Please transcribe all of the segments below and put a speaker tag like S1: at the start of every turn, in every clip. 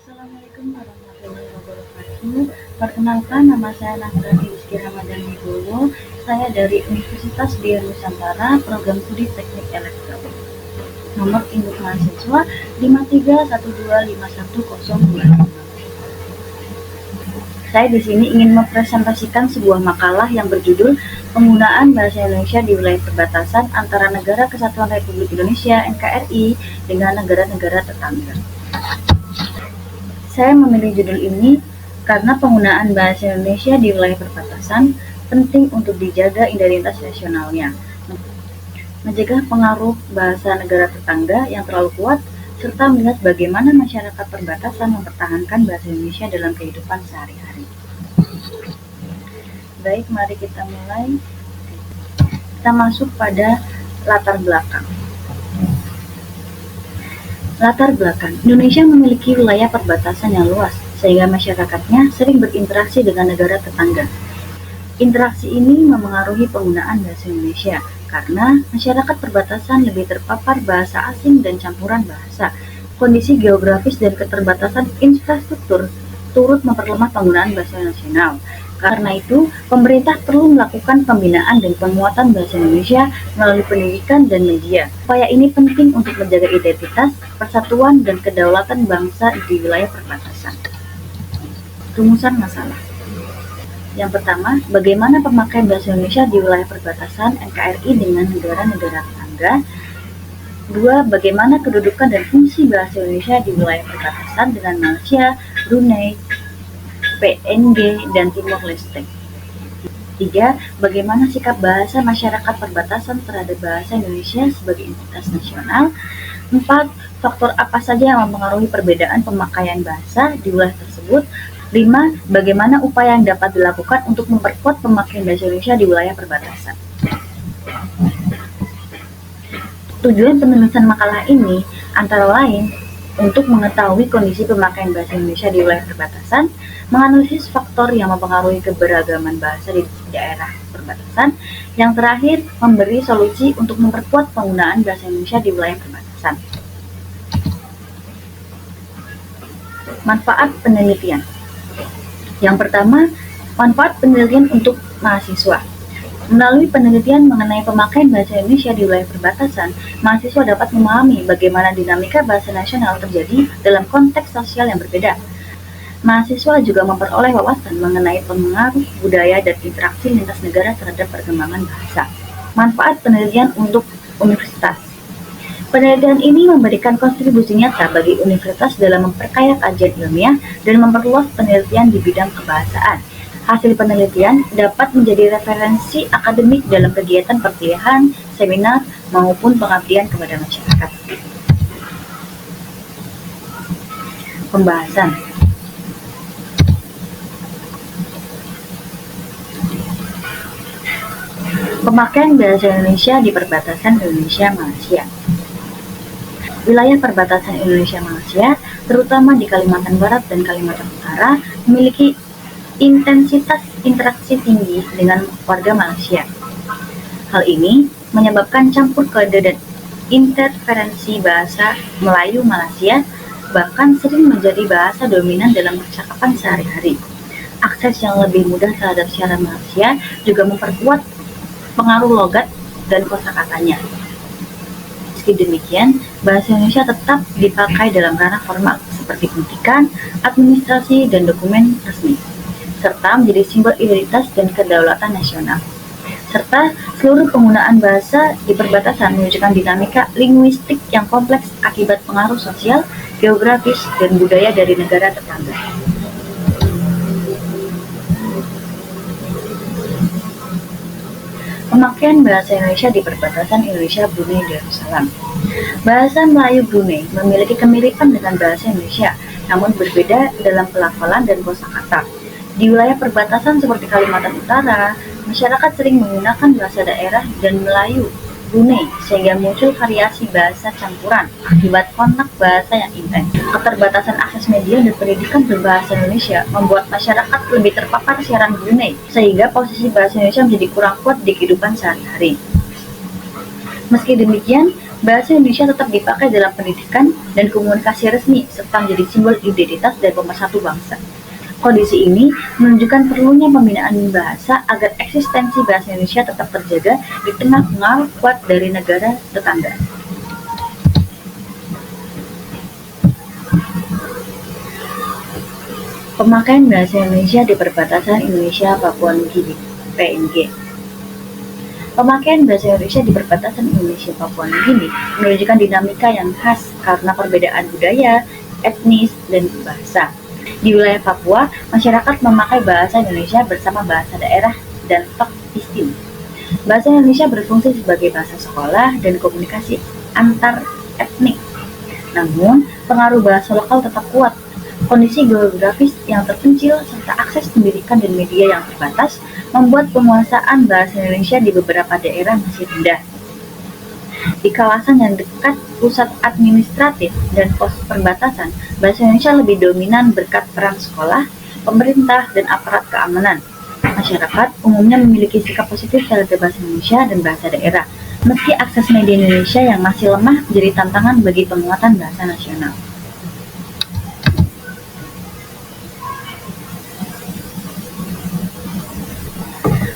S1: Assalamualaikum warahmatullahi wabarakatuh. Perkenalkan, nama saya Nagrani Rizky Ramadan Wibowo. Saya dari Universitas Dian Nusantara, Program Studi Teknik Elektronik. Nomor induk mahasiswa 53125102. Saya di sini ingin mempresentasikan sebuah makalah yang berjudul Penggunaan Bahasa Indonesia di Wilayah Perbatasan Antara Negara Kesatuan Republik Indonesia (NKRI) dengan negara-negara tetangga. Saya memilih judul ini karena penggunaan bahasa Indonesia di wilayah perbatasan penting untuk dijaga identitas nasionalnya, mencegah pengaruh bahasa negara tetangga yang terlalu kuat, serta melihat bagaimana masyarakat perbatasan mempertahankan bahasa Indonesia dalam kehidupan sehari-hari. Baik, mari kita mulai. Kita masuk pada latar belakang. Latar belakang, Indonesia memiliki wilayah perbatasan yang luas, sehingga masyarakatnya sering berinteraksi dengan negara tetangga. Interaksi ini memengaruhi penggunaan bahasa Indonesia, karena masyarakat perbatasan lebih terpapar bahasa asing dan campuran bahasa. Kondisi geografis dan keterbatasan infrastruktur turut memperlemah penggunaan bahasa nasional. Karena itu, pemerintah perlu melakukan pembinaan dan penguatan bahasa Indonesia melalui pendidikan dan media. Upaya ini penting untuk menjaga identitas, persatuan, dan kedaulatan bangsa di wilayah perbatasan. Rumusan masalah. Yang pertama, bagaimana pemakaian bahasa Indonesia di wilayah perbatasan NKRI dengan negara-negara tetangga. Dua, bagaimana kedudukan dan fungsi bahasa Indonesia di wilayah perbatasan dengan Malaysia, Brunei, PNG, dan Timor Leste. 3. Bagaimana sikap bahasa masyarakat perbatasan terhadap bahasa Indonesia sebagai entitas nasional. 4. Faktor apa saja yang mempengaruhi perbedaan pemakaian bahasa di wilayah tersebut. 5. Bagaimana upaya yang dapat dilakukan untuk memperkuat pemakaian bahasa Indonesia di wilayah perbatasan. Tujuan penulisan makalah ini antara lain untuk mengetahui kondisi pemakaian bahasa Indonesia di wilayah perbatasan, menganalisis faktor yang mempengaruhi keberagaman bahasa di daerah perbatasan, yang terakhir memberi solusi untuk memperkuat penggunaan bahasa Indonesia di wilayah perbatasan. Manfaat penelitian. Yang pertama, manfaat penelitian untuk mahasiswa. Melalui penelitian mengenai pemakaian bahasa Indonesia di wilayah perbatasan, mahasiswa dapat memahami bagaimana dinamika bahasa nasional terjadi dalam konteks sosial yang berbeda. Mahasiswa juga memperoleh wawasan mengenai pengaruh budaya dan interaksi lintas negara terhadap perkembangan bahasa. Manfaat penelitian untuk universitas. Penelitian ini memberikan kontribusi nyata bagi universitas dalam memperkaya kajian ilmiah dan memperluas penelitian di bidang kebahasaan. Hasil penelitian dapat menjadi referensi akademik dalam kegiatan perkuliahan, seminar, maupun pengabdian kepada masyarakat. Pembahasan. Pemakaian bahasa Indonesia di perbatasan Indonesia-Malaysia. Wilayah perbatasan Indonesia-Malaysia, terutama di Kalimantan Barat dan Kalimantan Utara, memiliki intensitas interaksi tinggi dengan warga Malaysia. Hal ini menyebabkan campur kode dan interferensi bahasa Melayu Malaysia bahkan sering menjadi bahasa dominan dalam percakapan sehari-hari. Akses yang lebih mudah terhadap siaran Malaysia juga memperkuat pengaruh logat dan kosakatanya. Meski demikian, bahasa Indonesia tetap dipakai dalam ranah formal seperti pendidikan, administrasi, dan dokumen resmi, serta menjadi simbol identitas dan kedaulatan nasional. Serta seluruh penggunaan bahasa di perbatasan menunjukkan dinamika linguistik yang kompleks akibat pengaruh sosial, geografis, dan budaya dari negara tetangga. Pemakaian bahasa Indonesia di perbatasan Indonesia-Brunei Darussalam. Bahasa Melayu Brunei memiliki kemiripan dengan bahasa Indonesia, namun berbeda dalam pelafalan dan kosakata. Di wilayah perbatasan seperti Kalimantan Utara, masyarakat sering menggunakan bahasa daerah dan Melayu Brunei, sehingga muncul variasi bahasa campuran akibat kontak bahasa yang intens. Keterbatasan akses media dan pendidikan berbahasa Indonesia membuat masyarakat lebih terpapar siaran Brunei, sehingga posisi bahasa Indonesia menjadi kurang kuat di kehidupan sehari-hari. Meski demikian, Bahasa Indonesia tetap dipakai dalam pendidikan dan komunikasi resmi serta menjadi simbol identitas dan pemersatu bangsa. Kondisi ini menunjukkan perlunya pembinaan bahasa agar eksistensi bahasa Indonesia tetap terjaga di tengah pengaruh kuat dari negara tetangga. Pemakaian bahasa Indonesia di perbatasan Indonesia Papua Nugini (PNG). Pemakaian bahasa Indonesia di perbatasan Indonesia Papua Nugini menunjukkan dinamika yang khas karena perbedaan budaya, etnis, dan bahasa. Di wilayah Papua, masyarakat memakai bahasa Indonesia bersama bahasa daerah dan tok istimewa. Bahasa Indonesia berfungsi sebagai bahasa sekolah dan komunikasi antar etnik. Namun, pengaruh bahasa lokal tetap kuat. Kondisi geografis yang terpencil serta akses pendidikan dan media yang terbatas membuat penguasaan bahasa Indonesia di beberapa daerah masih rendah. Di kawasan yang dekat pusat administratif dan pos perbatasan, bahasa Indonesia lebih dominan berkat peran sekolah, pemerintah, dan aparat keamanan. Masyarakat umumnya memiliki sikap positif terhadap bahasa Indonesia dan bahasa daerah, meski akses media Indonesia yang masih lemah menjadi tantangan bagi penguatan bahasa nasional.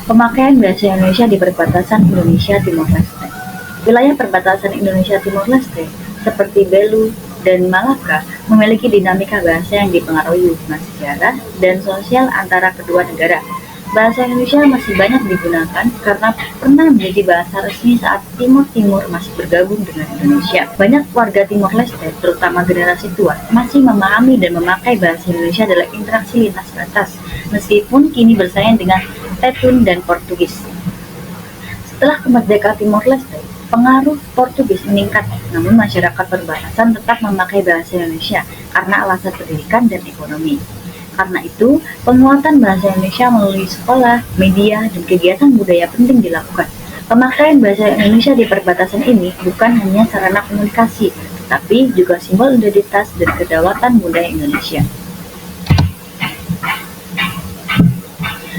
S1: Pemakaian bahasa Indonesia di perbatasan Indonesia Timor Leste. Wilayah perbatasan Indonesia Timor Leste, seperti Belu dan Malaka, memiliki dinamika bahasa yang dipengaruhi hubungan sejarah dan sosial antara kedua negara. Bahasa Indonesia masih banyak digunakan karena pernah menjadi bahasa resmi saat Timur Timur masih bergabung dengan Indonesia. Banyak warga Timor Leste, terutama generasi tua, masih memahami dan memakai bahasa Indonesia dalam interaksi lintas batas, meskipun kini bersaing dengan Tetun dan Portugis. Setelah kemerdekaan Timor Leste, pengaruh Portugis meningkat, namun masyarakat perbatasan tetap memakai bahasa Indonesia karena alasan pendidikan dan ekonomi. Karena itu, penguatan bahasa Indonesia melalui sekolah, media, dan kegiatan budaya penting dilakukan. Pemakaian bahasa Indonesia di perbatasan ini bukan hanya sarana komunikasi, tetapi juga simbol identitas dan kedaulatan budaya Indonesia.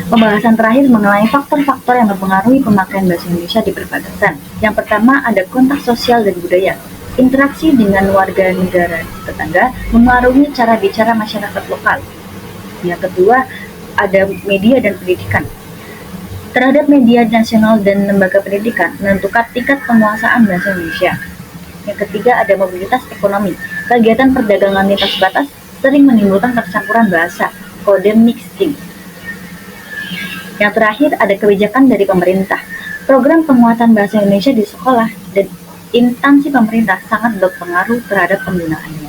S1: Pembahasan terakhir mengenai faktor-faktor yang mempengaruhi pemakaian bahasa Indonesia di perbatasan. Yang pertama ada kontak sosial dan budaya. Interaksi dengan warga negara tetangga mempengaruhi cara bicara masyarakat lokal. Yang kedua ada media dan pendidikan. Terhadap media nasional dan lembaga pendidikan menentukan tingkat penguasaan bahasa Indonesia. Yang ketiga ada mobilitas ekonomi. Kegiatan perdagangan lintas batas sering menimbulkan percampuran bahasa, kode mixing. Yang terakhir ada kebijakan dari pemerintah. Program penguatan bahasa Indonesia di sekolah dan instansi pemerintah sangat berpengaruh terhadap penggunaannya.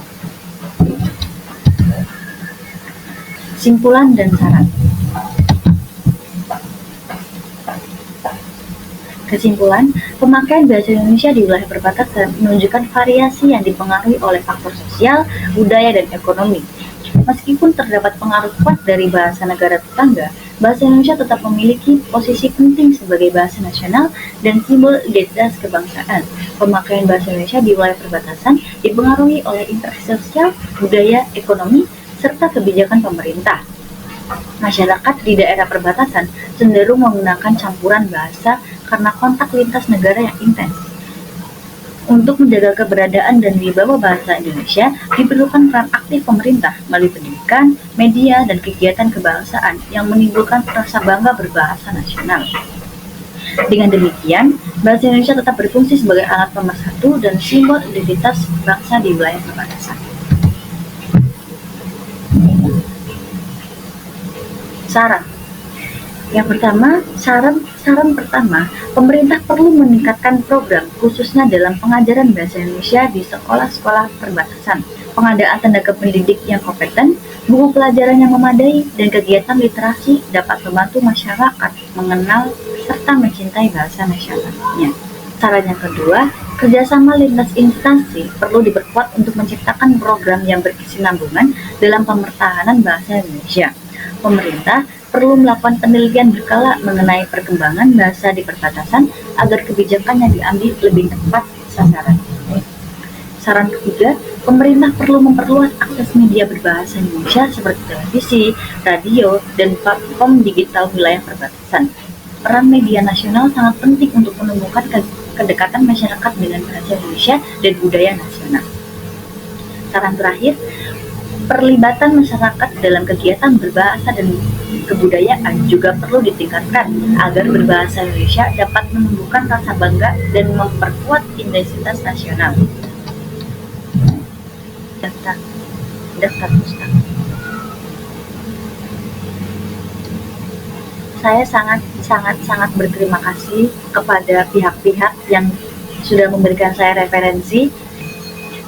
S1: Simpulan dan saran. Kesimpulan, pemakaian bahasa Indonesia di wilayah perbatasan menunjukkan variasi yang dipengaruhi oleh faktor sosial, budaya, dan ekonomi. Meskipun terdapat pengaruh kuat dari bahasa negara tetangga, bahasa Indonesia tetap memiliki posisi penting sebagai bahasa nasional dan simbol identitas kebangsaan. Pemakaian bahasa Indonesia di wilayah perbatasan dipengaruhi oleh interaksi sosial, budaya, ekonomi, serta kebijakan pemerintah. Masyarakat di daerah perbatasan cenderung menggunakan campuran bahasa karena kontak lintas negara yang intens. Untuk menjaga keberadaan dan wibawa bahasa Indonesia, diperlukan peran aktif pemerintah melalui pendidikan, media, dan kegiatan kebangsaan yang menimbulkan rasa bangga berbahasa nasional. Dengan demikian, bahasa Indonesia tetap berfungsi sebagai alat pemersatu dan simbol identitas bangsa di wilayah perbatasan. Saran. Yang pertama, saran pertama, pemerintah perlu meningkatkan program khususnya dalam pengajaran bahasa Indonesia di sekolah-sekolah perbatasan, pengadaan tenaga pendidik yang kompeten, buku pelajaran yang memadai, dan kegiatan literasi dapat membantu masyarakat mengenal serta mencintai bahasa nasionalnya. Saran yang kedua, kerjasama lintas instansi perlu diperkuat untuk menciptakan program yang berkesinambungan dalam pemertahanan bahasa Indonesia. Pemerintah perlu melakukan penelitian berkala mengenai perkembangan bahasa di perbatasan agar kebijakan yang diambil lebih tepat sasaran. Saran ketiga, pemerintah perlu memperluas akses media berbahasa Indonesia seperti televisi, radio, dan platform digital wilayah perbatasan. Peran media nasional sangat penting untuk menemukan kedekatan masyarakat dengan bahasa Indonesia dan budaya nasional. Saran terakhir, perlibatan masyarakat dalam kegiatan berbahasa dan kebudayaan juga perlu ditingkatkan agar berbahasa Indonesia dapat menumbuhkan rasa bangga dan memperkuat identitas nasional. Daftar pustaka. Saya sangat berterima kasih kepada pihak-pihak yang sudah memberikan saya referensi.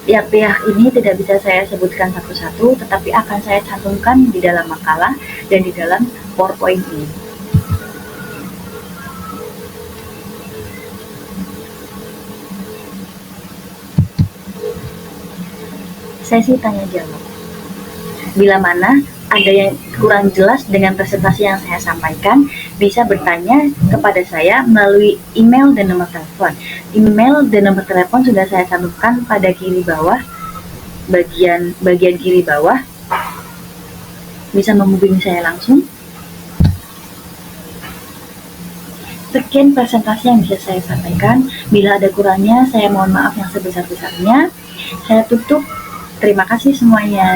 S1: Pihak-pihak ini tidak bisa saya sebutkan satu-satu, tetapi akan saya cantumkan di dalam makalah dan di dalam PowerPoint ini. Sesi tanya jawab. Bila mana ada yang kurang jelas dengan presentasi yang saya sampaikan, bisa bertanya kepada saya melalui email dan nomor telepon. Email dan nomor telepon sudah saya cantumkan pada kiri bawah, bagian kiri bawah. Bisa menghubungi saya langsung. Sekian presentasi yang bisa saya sampaikan. Bila ada kurangnya, saya mohon maaf yang sebesar-besarnya. Saya tutup. Terima kasih semuanya.